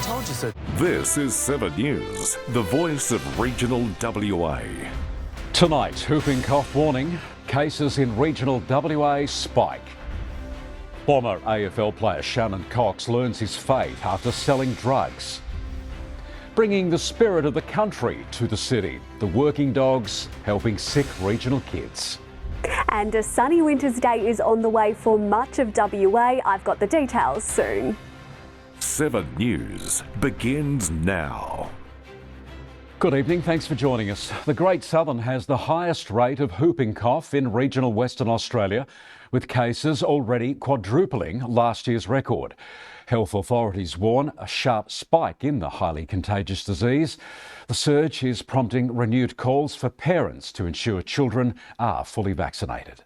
told you so. This is 7 News, the voice of regional WA. Tonight, whooping cough warning. Cases in regional WA spike. Former AFL player Shannon Cox learns his fate after selling drugs. Bringing the spirit of the country to the city. The working dogs helping sick regional kids. And a sunny winter's day is on the way for much of WA. I've got the details soon. 7 News begins now. Good evening, thanks for joining us. The Great Southern has the highest rate of whooping cough in regional Western Australia, with cases already quadrupling last year's record. Health authorities warn a sharp spike in the highly contagious disease. The surge is prompting renewed calls for parents to ensure children are fully vaccinated.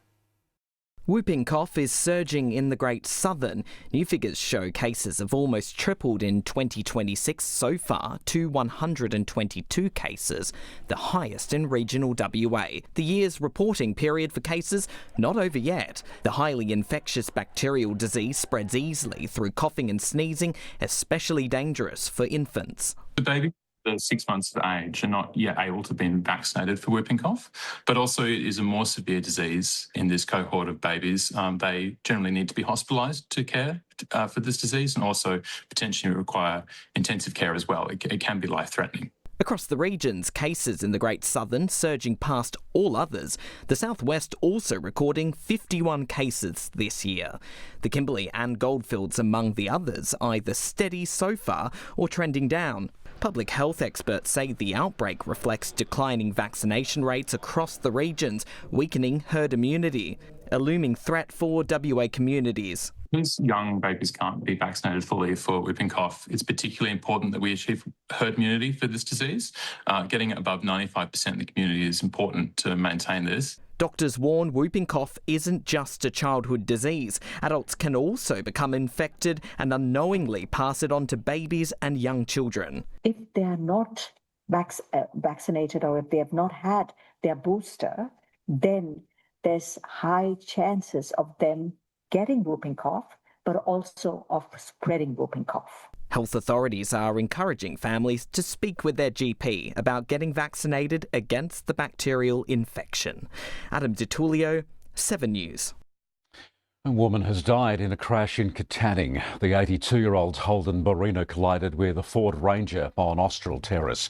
Whooping cough is surging in the Great Southern. New figures show cases have almost tripled in 2026 so far to 122 cases, the highest in regional WA. The year's reporting period for cases not over yet. The highly infectious bacterial disease spreads easily through coughing and sneezing, especially dangerous for infants. The baby 6 months of age are not yet able to be vaccinated for whooping cough, but also it is a more severe disease in this cohort of babies. They generally need to be hospitalised to care for this disease and also potentially require intensive care as well. It can be life-threatening. Across the regions, cases in the Great Southern surging past all others. The Southwest also recording 51 cases this year. The Kimberley and Goldfields among the others, either steady so far or trending down. Public health experts say the outbreak reflects declining vaccination rates across the regions, weakening herd immunity, a looming threat for WA communities. Because young babies can't be vaccinated fully for whooping cough, it's particularly important that we achieve herd immunity for this disease. Getting it above 95% in the community is important to maintain this. Doctors warn whooping cough isn't just a childhood disease. Adults can also become infected and unknowingly pass it on to babies and young children. If they are not vaccinated or if they have not had their booster, then there's high chances of them getting whooping cough, but also of spreading whooping cough. Health authorities are encouraging families to speak with their GP about getting vaccinated against the bacterial infection. Adam DiTullio, 7 News. A woman has died in a crash in Katanning. The 82-year-old Holden Barina collided with a Ford Ranger on Austral Terrace.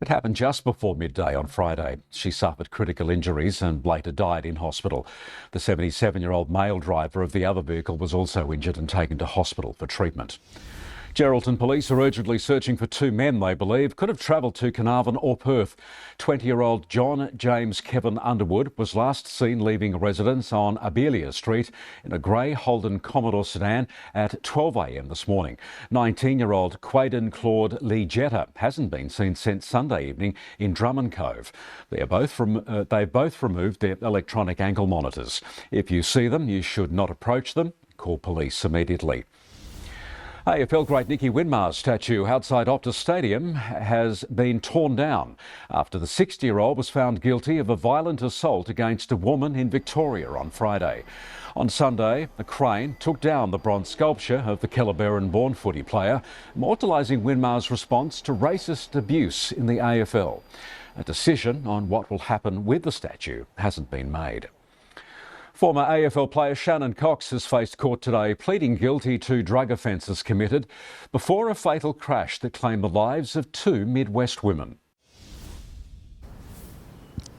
It happened just before midday on Friday. She suffered critical injuries and later died in hospital. The 77-year-old male driver of the other vehicle was also injured and taken to hospital for treatment. Geraldton police are urgently searching for 2 men they believe could have travelled to Carnarvon or Perth. 20-year-old John James Kevin Underwood was last seen leaving a residence on Abelia Street in a grey Holden Commodore sedan at 12 a.m. this morning. 19-year-old Quaden Claude Lee Jetta hasn't been seen since Sunday evening in Drummond Cove. They've both removed their electronic ankle monitors. If you see them, you should not approach them. Call police immediately. AFL great Nicky Winmar's statue outside Optus Stadium has been torn down after the 60-year-old was found guilty of a violent assault against a woman in Victoria on Friday. On Sunday, a crane took down the bronze sculpture of the Kellerberrin-born footy player, immortalising Winmar's response to racist abuse in the AFL. A decision on what will happen with the statue hasn't been made. Former AFL player Shannon Cox has faced court today, pleading guilty to drug offences committed before a fatal crash that claimed the lives of 2 Midwest women.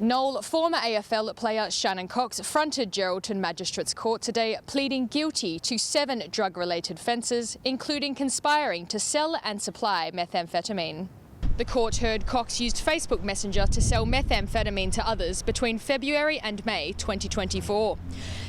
Noel, former AFL player Shannon Cox fronted Geraldton Magistrates Court today, pleading guilty to 7 drug-related offences, including conspiring to sell and supply methamphetamine. The court heard Cox used Facebook Messenger to sell methamphetamine to others between February and May 2024.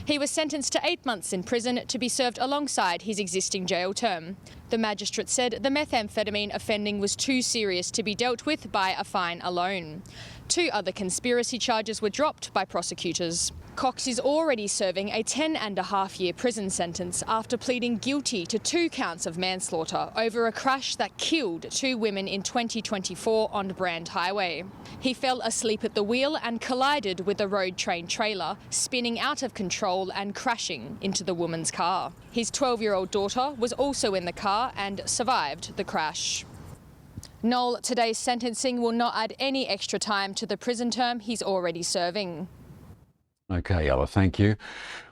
He was sentenced to 8 months in prison to be served alongside his existing jail term. The magistrate said the methamphetamine offending was too serious to be dealt with by a fine alone. 2 other conspiracy charges were dropped by prosecutors. Cox is already serving a 10.5-year prison sentence after pleading guilty to 2 counts of manslaughter over a crash that killed 2 women in 2024 on Brand Highway. He fell asleep at the wheel and collided with a road train trailer, spinning out of control and crashing into the woman's car. His 12-year-old daughter was also in the car and survived the crash. Noel, today's sentencing will not add any extra time to the prison term he's already serving. OK, Ella, thank you.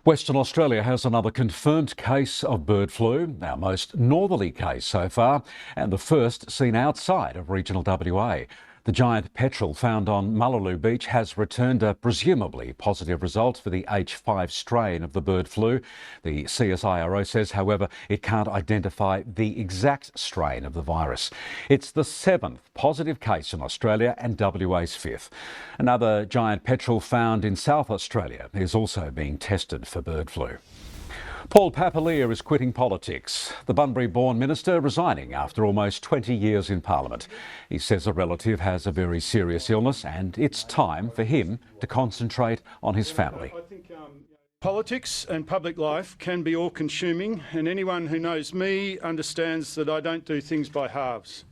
Western Australia has another confirmed case of bird flu, our most northerly case so far, and the first seen outside of regional WA. The giant petrel found on Mullaloo Beach has returned a presumably positive result for the H5 strain of the bird flu. The CSIRO says, however, it can't identify the exact strain of the virus. It's the 7th positive case in Australia and WA's 5th. Another giant petrel found in South Australia is also being tested for bird flu. Paul Papalia is quitting politics. The Bunbury-born minister resigning after almost 20 years in Parliament. He says a relative has a very serious illness and it's time for him to concentrate on his family. Politics and public life can be all-consuming, and anyone who knows me understands that I don't do things by halves.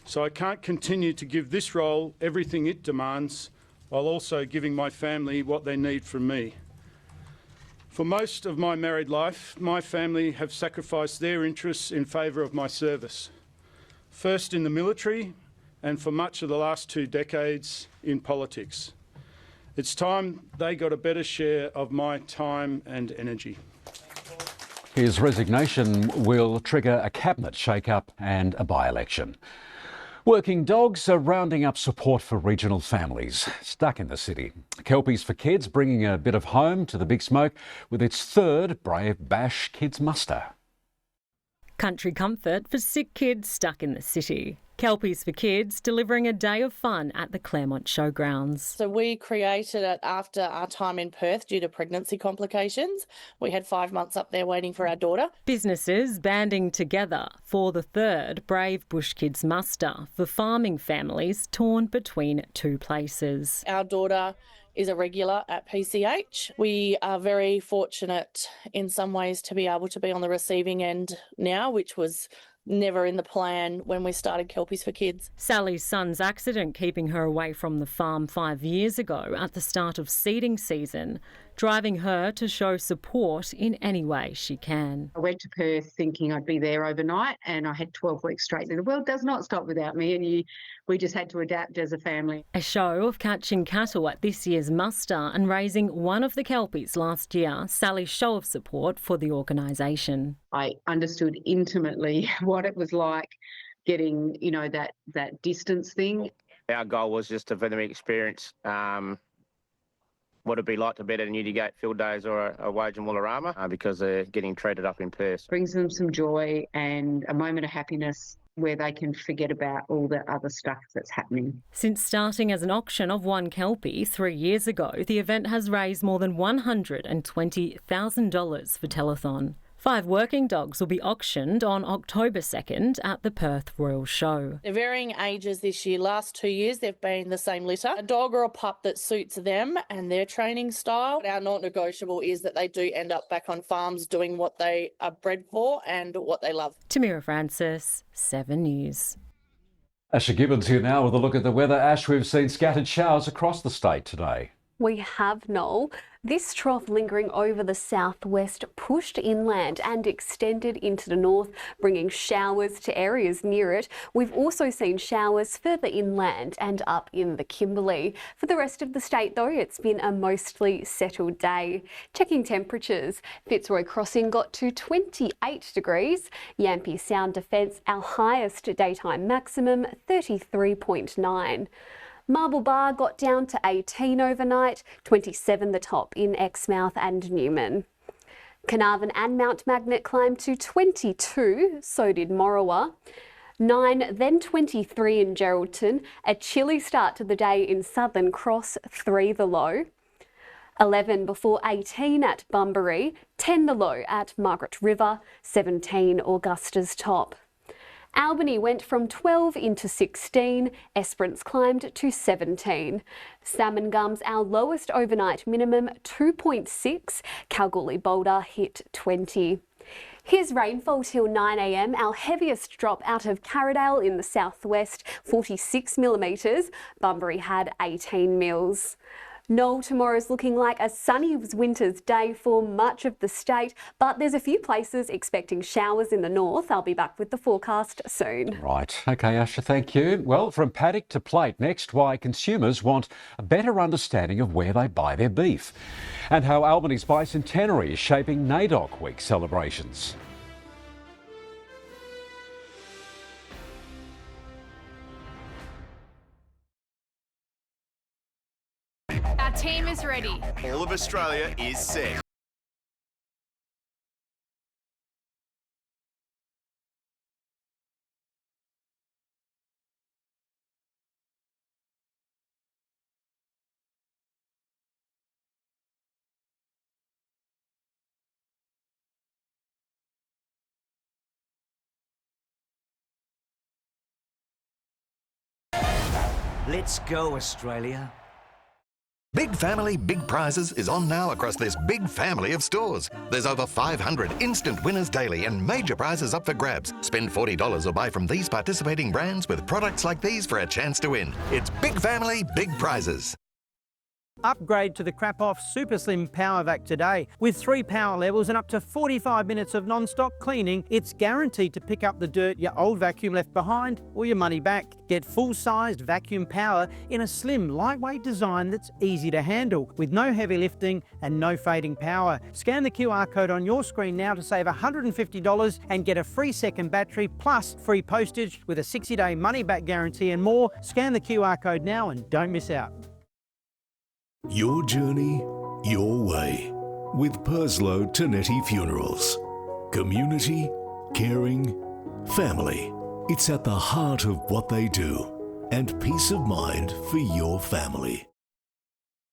So I can't continue to give this role everything it demands while also giving my family what they need from me. For most of my married life, my family have sacrificed their interests in favour of my service. First in the military, and for much of the last 2 decades in politics. It's time they got a better share of my time and energy. His resignation will trigger a cabinet shake-up and a by-election. Working dogs are rounding up support for regional families stuck in the city. Kelpies for Kids bringing a bit of home to the big smoke with its 3rd Brave Bash Kids muster. Country comfort for sick kids stuck in the city. Kelpies for Kids delivering a day of fun at the Claremont Showgrounds. So we created it after our time in Perth due to pregnancy complications. We had 5 months up there waiting for our daughter. Businesses banding together for the 3rd Brave Bush Kids muster for farming families torn between 2 places. Our daughter is a regular at PCH. We are very fortunate in some ways to be able to be on the receiving end now, which was never in the plan when we started Kelpies for Kids. Sally's son's accident keeping her away from the farm 5 years ago at the start of seeding season, driving her to show support in any way she can. I went to Perth thinking I'd be there overnight, and I had 12 weeks straight. The world does not stop without me, and we just had to adapt as a family. A show of catching cattle at this year's muster and raising one of the Kelpies last year, Sally's show of support for the organisation. I understood intimately what it was like getting, that distance thing. Our goal was just to for them experience what it'd be like to be at a Newdigate field days or a wage in Woolarama because they're getting treated up in Perth. Brings them some joy and a moment of happiness where they can forget about all the other stuff that's happening. Since starting as an auction of one Kelpie 3 years ago, the event has raised more than $120,000 for telethon. 5 working dogs will be auctioned on October 2nd at the Perth Royal Show. They're varying ages this year. Last 2 years they've been the same litter. A dog or a pup that suits them and their training style. Our non-negotiable is that they do end up back on farms doing what they are bred for and what they love. Tamira Francis, 7 News. Asher Gibbons here now with a look at the weather. Ash, we've seen scattered showers across the state today. We have, Noel. This trough lingering over the southwest pushed inland and extended into the north, bringing showers to areas near it. We've also seen showers further inland and up in the Kimberley. For the rest of the state, though, it's been a mostly settled day. Checking temperatures, Fitzroy Crossing got to 28 degrees. Yampi Sound Defence, our highest daytime maximum, 33.9. Marble Bar got down to 18 overnight, 27 the top in Exmouth and Newman. Carnarvon and Mount Magnet climbed to 22, so did Morawa. 9, then 23 in Geraldton. A chilly start to the day in Southern Cross, 3 the low. 11 before 18 at Bunbury, 10 the low at Margaret River, 17 Augusta's top. Albany went from 12 into 16, Esperance climbed to 17. Salmon Gums, our lowest overnight minimum, 2.6. Kalgoorlie Boulder hit 20. Here's rainfall till 9 a.m. Our heaviest drop out of Carradale in the southwest, 46 millimetres. Bunbury had 18 mils. Noel, tomorrow's looking like a sunny winter's day for much of the state, but there's a few places expecting showers in the north. I'll be back with the forecast soon. Right. OK, Asha, thank you. Well, from paddock to plate, next, why consumers want a better understanding of where they buy their beef and how Albany's bicentenary is shaping NAIDOC Week celebrations. Our team is ready. All of Australia is set. Let's go, Australia. Big Family, Big Prizes is on now across this big family of stores. There's over 500 instant winners daily and major prizes up for grabs. Spend $40 or buy from these participating brands with products like these for a chance to win. It's Big Family, Big Prizes. Upgrade to the Crap-Off Super Slim Power Vac today. With 3 power levels and up to 45 minutes of non-stop cleaning, it's guaranteed to pick up the dirt your old vacuum left behind or your money back. Get full-sized vacuum power in a slim, lightweight design that's easy to handle, with no heavy lifting and no fading power. Scan the QR code on your screen now to save $150 and get a free second battery plus free postage with a 60-day money-back guarantee and more. Scan the QR code now and don't miss out. Your journey, your way. With Purslow Tonetti Funerals. Community, caring, family. It's at the heart of what they do. And peace of mind for your family.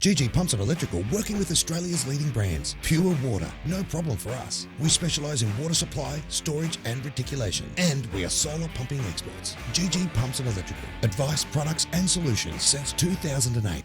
GG Pumps and Electrical, working with Australia's leading brands. Pure water, no problem for us. We specialise in water supply, storage and reticulation. And we are solar pumping experts. GG Pumps and Electrical. Advice, products and solutions since 2008.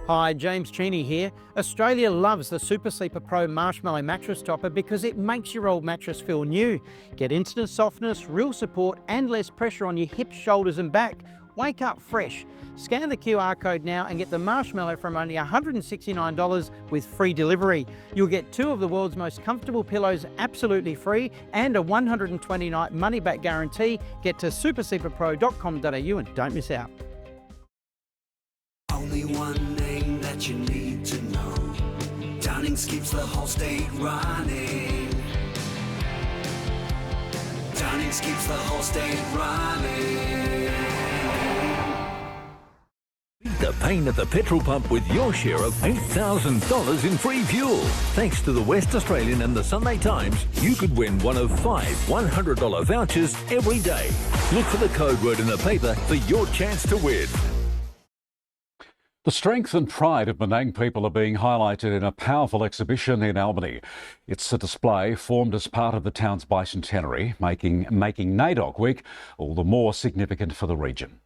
Hi, James Cheney here. Australia loves the Super Sleeper Pro Marshmallow Mattress Topper because it makes your old mattress feel new. Get instant softness, real support and less pressure on your hips, shoulders and back. Wake up fresh. Scan the QR code now and get the Marshmallow from only $169 with free delivery. You'll get 2 of the world's most comfortable pillows absolutely free and a 120-night money-back guarantee. Get to supersleeperpro.com.au and don't miss out. Only one name that you need to know. Downings keeps the whole state running. Downings keeps the whole state running. Beat the pain at the petrol pump with your share of $8,000 in free fuel. Thanks to the West Australian and the Sunday Times, you could win one of 5 $100 vouchers every day. Look for the code word in the paper for your chance to win. The strength and pride of Menang people are being highlighted in a powerful exhibition in Albany. It's a display formed as part of the town's bicentenary, making NAIDOC Week all the more significant for the region.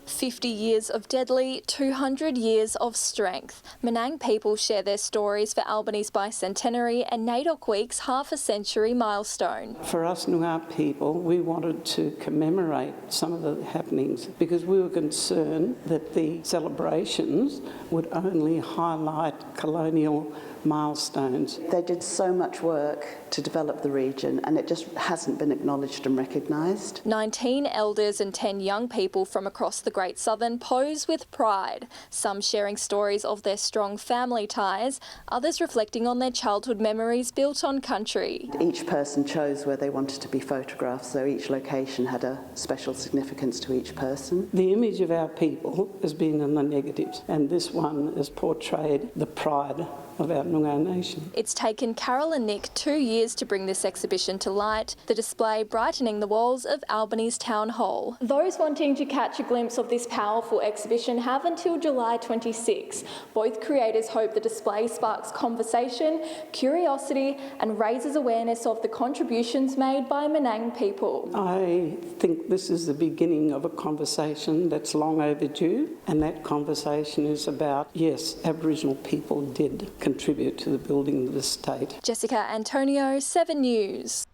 50 years of deadly, 200 years of strength. Menang people share their stories for Albany's bicentenary and NAIDOC Week's half-a-century milestone. For us Noongar people, we wanted to commemorate some of the happenings because we were concerned that the celebrations would only highlight colonial milestones. They did so much work to develop the region and it just hasn't been acknowledged and recognised. 19 elders and 10 young people from across the Great Southern pose with pride, some sharing stories of their strong family ties, others reflecting on their childhood memories built on country. Each person chose where they wanted to be photographed, so each location had a special significance to each person. The image of our people has been in the negatives, and this one has portrayed the pride of our Noongar nation. It's taken Carol and Nick 2 years to bring this exhibition to light, the display brightening the walls of Albany's Town Hall. Those wanting to catch a glimpse of this powerful exhibition have until July 26. Both creators hope the display sparks conversation, curiosity and raises awareness of the contributions made by Menang people. I think this is the beginning of a conversation that's long overdue, and that conversation is about, yes, Aboriginal people did contribute to the building of the state. Jessica Antonio, 7 News.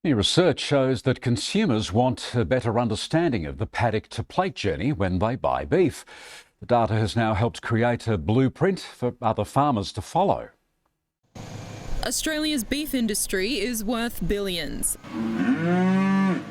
New research shows that consumers want a better understanding of the paddock to plate journey when they buy beef. The data has now helped create a blueprint for other farmers to follow. Australia's beef industry is worth billions.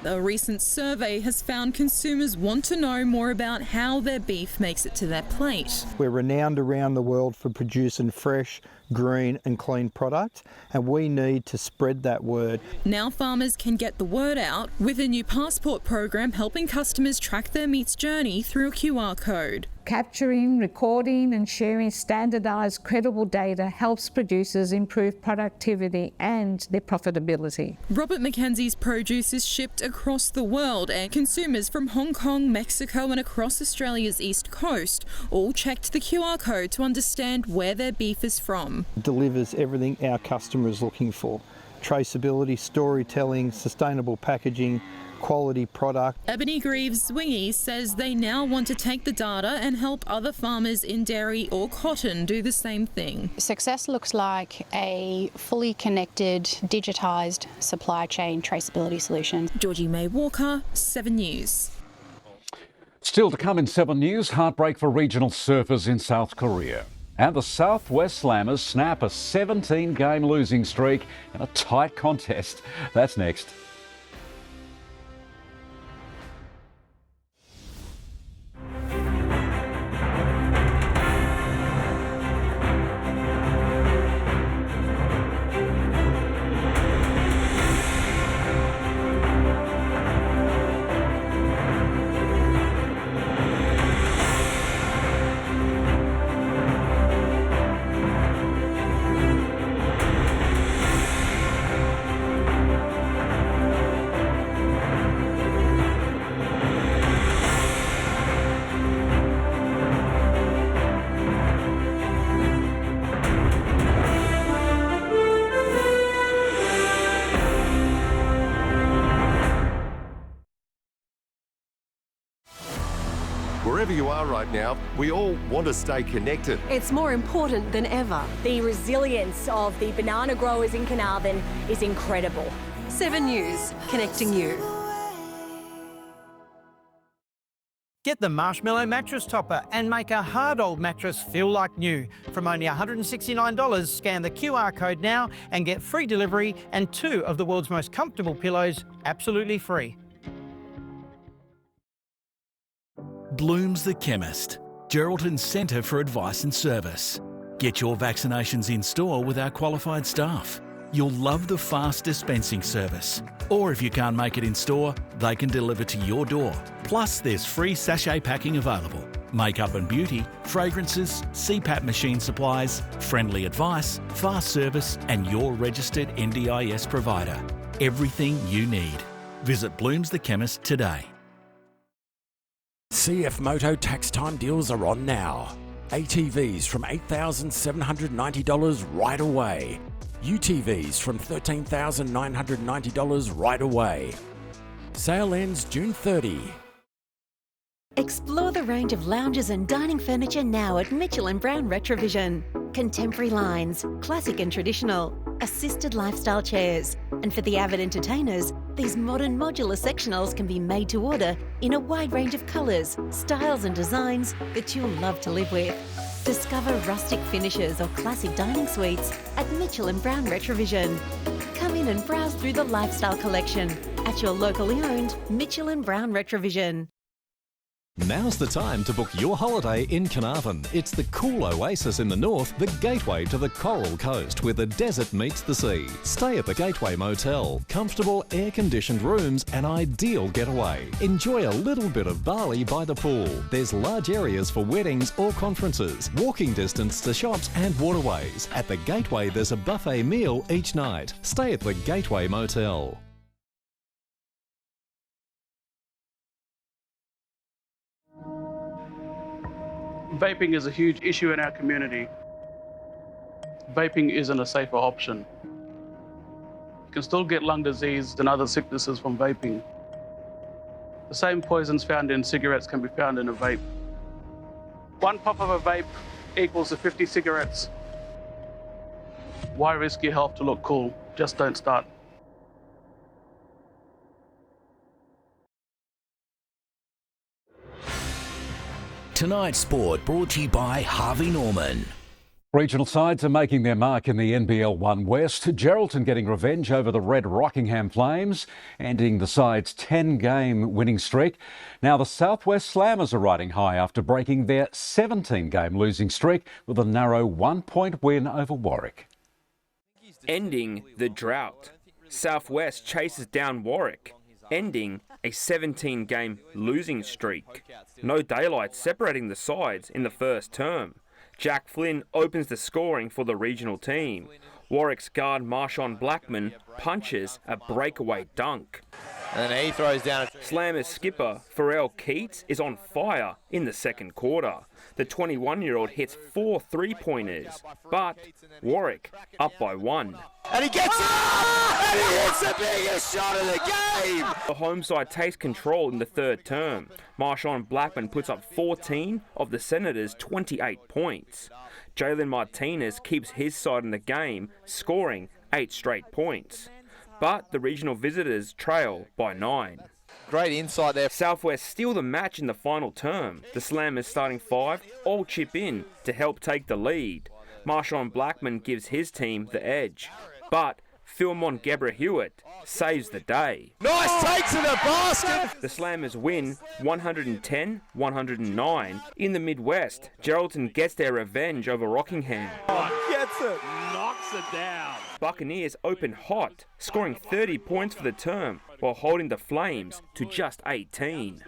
A recent survey has found consumers want to know more about how their beef makes it to their plate. We're renowned around the world for producing fresh, green and clean product, and we need to spread that word. Now farmers can get the word out with a new passport program helping customers track their meat's journey through a QR code. Capturing, recording and sharing standardised, credible data helps producers improve productivity and their profitability. Robert Mackenzie's produce is shipped across the world, and consumers from Hong Kong, Mexico and across Australia's east coast all checked the QR code to understand where their beef is from. It delivers everything our customer is looking for: traceability, storytelling, sustainable packaging, quality product. Ebony Greaves Swingy says they now want to take the data and help other farmers in dairy or cotton do the same thing. Success looks like a fully connected, digitised supply chain traceability solution. Georgie May Walker, 7 News. Still to come in 7 News, heartbreak for regional surfers in South Korea. And the Southwest Slammers snap a 17-game losing streak in a tight contest. That's next. Wherever you are right now, we all want to stay connected. It's more important than ever. The resilience of the banana growers in Carnarvon is incredible. 7 News, connecting you. Get the Marshmallow Mattress Topper and make a hard old mattress feel like new. From only $169, scan the QR code now and get free delivery and 2 of the world's most comfortable pillows absolutely free. Bloom's the Chemist, Geraldton's Centre for Advice and Service. Get your vaccinations in store with our qualified staff. You'll love the fast dispensing service. Or if you can't make it in store, they can deliver to your door. Plus, there's free sachet packing available. Makeup and beauty, fragrances, CPAP machine supplies, friendly advice, fast service, and your registered NDIS provider. Everything you need. Visit Bloom's the Chemist today. CF Moto tax time deals are on now. ATVs from $8,790 right away. UTVs from $13,990 right away. Sale ends June 30. Explore the range of lounges and dining furniture now at Mitchell & Brown Retrovision. Contemporary lines, classic and traditional, assisted lifestyle chairs. And for the avid entertainers, these modern modular sectionals can be made to order in a wide range of colours, styles and designs that you'll love to live with. Discover rustic finishes or classic dining suites at Mitchell & Brown Retrovision. Come in and browse through the lifestyle collection at your locally owned Mitchell & Brown Retrovision. Now's the time to book your holiday in Carnarvon. It's the cool oasis in the north, the gateway to the Coral Coast, where the desert meets the sea. Stay at the Gateway Motel. Comfortable, air-conditioned rooms, an ideal getaway. Enjoy a little bit of Bali by the pool. There's large areas for weddings or conferences. Walking distance to shops and waterways. At the Gateway, there's a buffet meal each night. Stay at the Gateway Motel. Vaping is a huge issue in our community. Vaping isn't a safer option. You can still get lung disease and other sicknesses from vaping. The same poisons found in cigarettes can be found in a vape. One puff of a vape equals to 50 cigarettes. Why risk your health to look cool? Just don't start. Tonight's sport brought to you by Harvey Norman. Regional sides are making their mark in the NBL 1 West. Geraldton getting revenge over the Red Rockingham Flames, ending the side's 10-game winning streak. Now the Southwest Slammers are riding high after breaking their 17-game losing streak with a narrow 1-point win over Warwick. Ending the drought. Southwest chases down Warwick, ending a 17-game losing streak. No daylight separating the sides in the first term. Jack Flynn opens the scoring for the regional team. Warwick's guard Marshawn Blackman punches a breakaway dunk. And he throws down. Slammers skipper Pharrell Keats is on fire in the second quarter. The 21-year-old hits 4 3-pointers, but Warwick up by 1. And he gets it! And he hits the biggest shot of the game! The home side takes control in the third term. Marshawn Blackman puts up 14 of the Senators' 28 points. Jalen Martinez keeps his side in the game, scoring 8 straight points. But the regional visitors trail by 9. Great insight there. Southwest steal the match in the final term. The Slammers starting 5 all chip in to help take the lead. Marshawn Blackman gives his team the edge. But Phil Montgebra-Hewitt saves the day. Nice take to the basket! The Slammers win 110-109. In the Midwest, Geraldton gets their revenge over Rockingham. Gets it! Knocks it down. Buccaneers open hot, scoring 30 points for the term, while holding the Flames to just 18.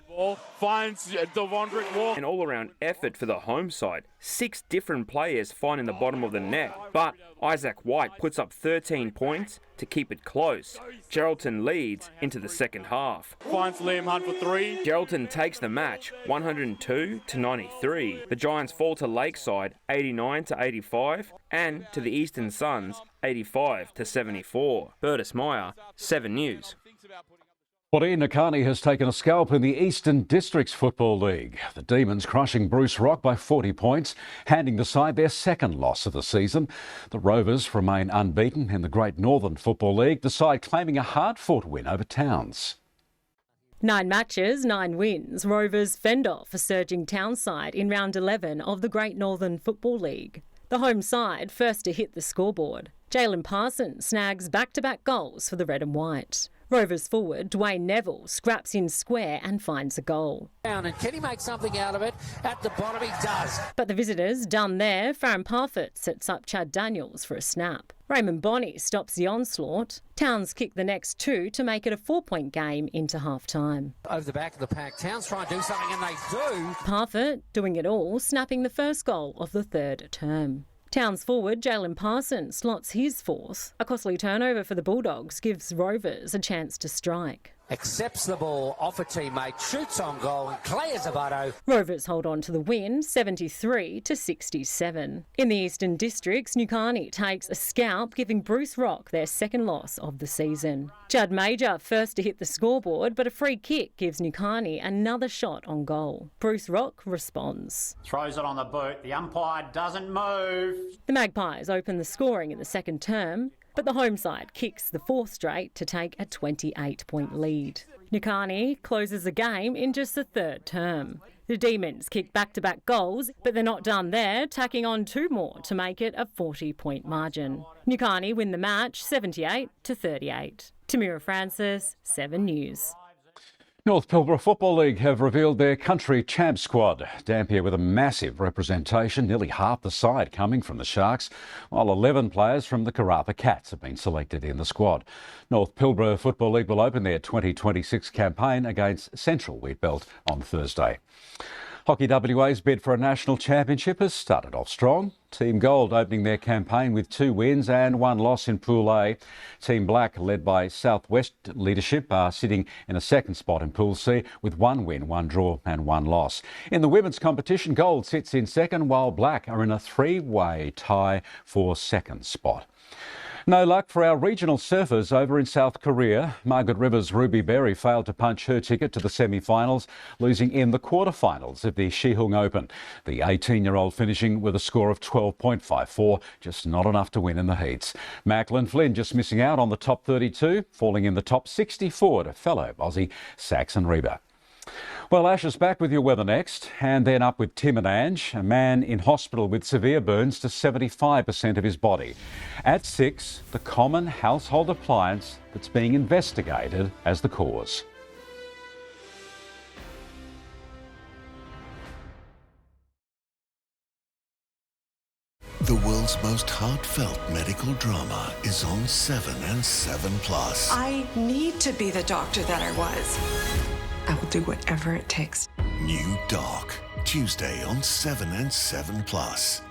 Finds Devondrick Walker. An all-around effort for the home side. 6 different players find in the bottom of the net, but Isaac White puts up 13 points to keep it close. Geraldton leads into the second half. Finds Liam Hunt for 3. Geraldton takes the match 102-93. The Giants fall to Lakeside 89-85 and to the Eastern Suns 85-74. Bertus Meyer, 7 News. Bulletin Nakani has taken a scalp in the Eastern Districts Football League. The Demons crushing Bruce Rock by 40 points, handing the side their second loss of the season. The Rovers remain unbeaten in the Great Northern Football League, the side claiming a hard-fought win over Towns. 9 matches, 9 wins. Rovers fend off a surging Townside in round 11 of the Great Northern Football League. The home side first to hit the scoreboard. Jalen Parsons snags back-to-back goals for the red and white. Rovers forward Dwayne Neville scraps in square and finds a goal. And can he make something out of it? At the bottom he does. But the visitors done there. Farron Parfitt sets up Chad Daniels for a snap. Raymond Bonney stops the onslaught. Towns kick the next 2 to make it a 4-point game into half-time. Over the back of the pack, Towns try and do something and they do. Parfitt doing it all, snapping the first goal of the third term. Towns forward Jalen Parsons slots his 4th. A costly turnover for the Bulldogs gives Rovers a chance to strike. Accepts the ball off a teammate, shoots on goal and clears Abato. Rovers hold on to the win 73-67. In the Eastern Districts, Newcarney takes a scalp, giving Bruce Rock their second loss of the season. Judd Major first to hit the scoreboard, but a free kick gives Newcarney another shot on goal. Bruce Rock responds. Throws it on the boot, the umpire doesn't move. The Magpies open the scoring in the second term, but the home side kicks the 4th straight to take a 28-point lead. Newcarney closes the game in just the 3rd term. The Demons kick back-to-back goals, but they're not done there, tacking on 2 more to make it a 40-point margin. Newcarney win the match 78-38. Tamira Francis, 7 News. North Pilbara Football League have revealed their country champ squad. Dampier with a massive representation, nearly half the side coming from the Sharks, while 11 players from the Karratha Cats have been selected in the squad. North Pilbara Football League will open their 2026 campaign against Central Wheatbelt on Thursday. Hockey WA's bid for a national championship has started off strong. Team Gold opening their campaign with 2 wins and 1 loss in Pool A. Team Black, led by Southwest leadership, are sitting in a second spot in Pool C with 1 win, 1 draw and 1 loss. In the women's competition, Gold sits in second while Black are in a 3-way tie for second spot. No luck for our regional surfers over in South Korea. Margaret River's Ruby Berry failed to punch her ticket to the semi-finals, losing in the quarterfinals of the Shihung Open. The 18-year-old finishing with a score of 12.54, just not enough to win in the heats. Macklin Flynn just missing out on the top 32, falling in the top 64 to fellow Aussie Saxon Reba. Well, Ash is back with your weather next, and then up with Tim and Ange, a man in hospital with severe burns to 75% of his body. At 6, the common household appliance that's being investigated as the cause. The world's most heartfelt medical drama is on 7 and 7+. I need to be the doctor that I was. I will do whatever it takes. New Doc, Tuesday on 7 and 7+.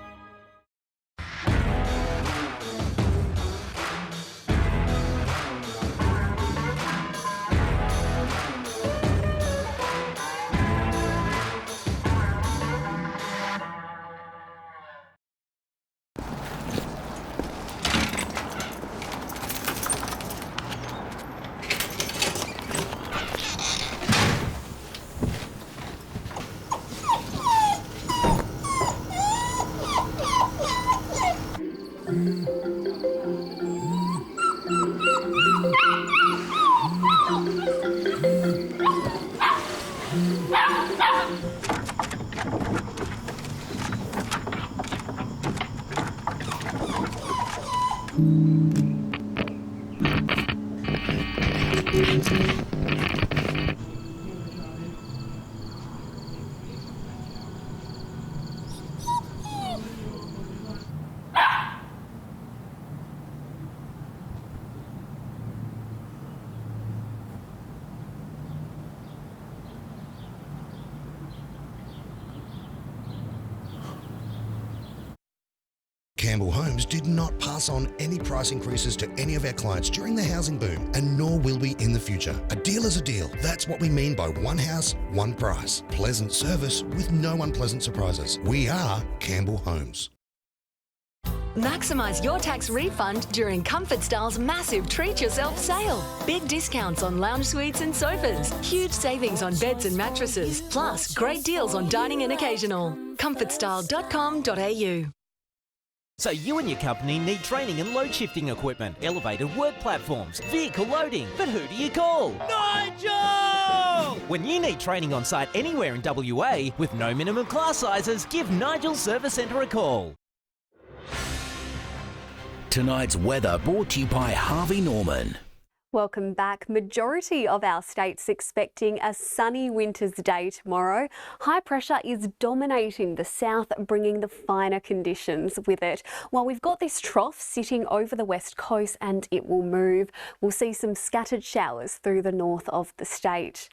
Campbell Homes did not pass on any price increases to any of our clients during the housing boom, and nor will we in the future. A deal is a deal. That's what we mean by one house, one price. Pleasant service with no unpleasant surprises. We are Campbell Homes. Maximise your tax refund during Comfort Style's massive Treat Yourself sale. Big discounts on lounge suites and sofas. Huge savings on beds and mattresses. Plus, great deals on dining and occasional. comfortstyle.com.au. So you and your company need training in load shifting equipment, elevated work platforms, vehicle loading. But who do you call? Nigel! When you need training on site anywhere in WA with no minimum class sizes, give Nigel Service Centre a call. Tonight's weather brought to you by Harvey Norman. Welcome back. Majority of our states expecting a sunny winter's day tomorrow. High pressure is dominating the south, bringing the finer conditions with it. While we've got this trough sitting over the west coast and it will move, we'll see some scattered showers through the north of the state.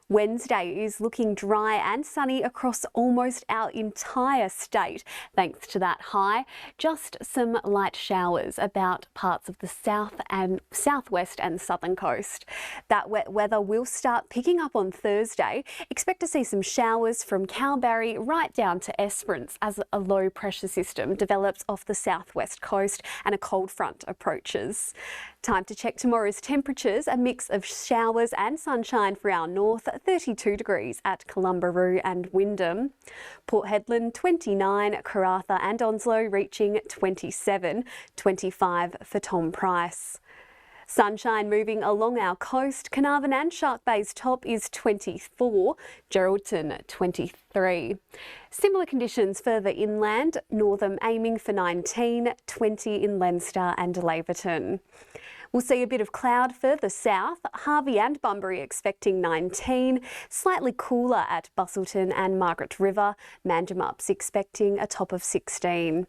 Wednesday is looking dry and sunny across almost our entire state, thanks to that high. Just some light showers about parts of the south and southwest and southern coast. That wet weather will start picking up on Thursday. Expect to see some showers from Kalbarri right down to Esperance as a low pressure system develops off the southwest coast and a cold front approaches. Time to check tomorrow's temperatures, a mix of showers and sunshine for our north, 32 degrees at Columbaroo and Wyndham. Port Hedland 29, Karratha and Onslow reaching 27, 25 for Tom Price. Sunshine moving along our coast. Carnarvon and Shark Bay's top is 24, Geraldton 23. Similar conditions further inland, Northam aiming for 19, 20 in Leinster and Laverton. We'll see a bit of cloud further south. Harvey and Bunbury expecting 19. Slightly cooler at Busselton and Margaret River. Manjimup's expecting a top of 16.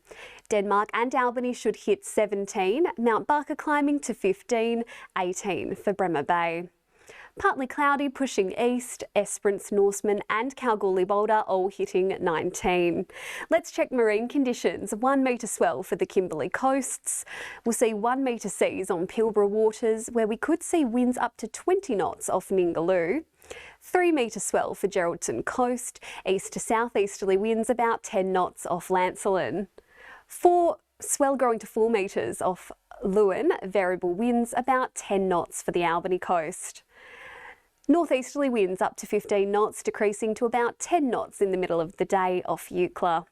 Denmark and Albany should hit 17. Mount Barker climbing to 15. 18 for Bremer Bay. Partly cloudy pushing east, Esperance, Norseman and Kalgoorlie Boulder all hitting 19. Let's check marine conditions. 1 metre swell for the Kimberley coasts. We'll see 1 metre seas on Pilbara waters where we could see winds up to 20 knots off Ningaloo. 3 metre swell for Geraldton coast. East to southeasterly winds about 10 knots off Lancelin. 4 swell growing to 4 metres off Lewin. Variable winds about 10 knots for the Albany coast. Northeasterly winds up to 15 knots, decreasing to about 10 knots in the middle of the day off Eucla.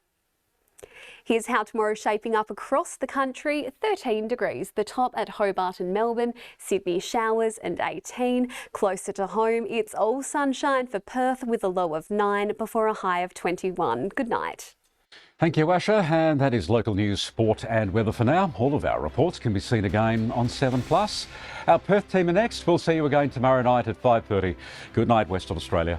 Here's how tomorrow's shaping up across the country. 13 degrees, the top at Hobart and Melbourne, Sydney showers and 18. Closer to home, it's all sunshine for Perth with a low of 9 before a high of 21. Good night. Thank you, Asha. And that is local news, sport and weather for now. All of our reports can be seen again on 7plus. Our Perth team are next. We'll see you again tomorrow night at 5:30. Good night, Western Australia.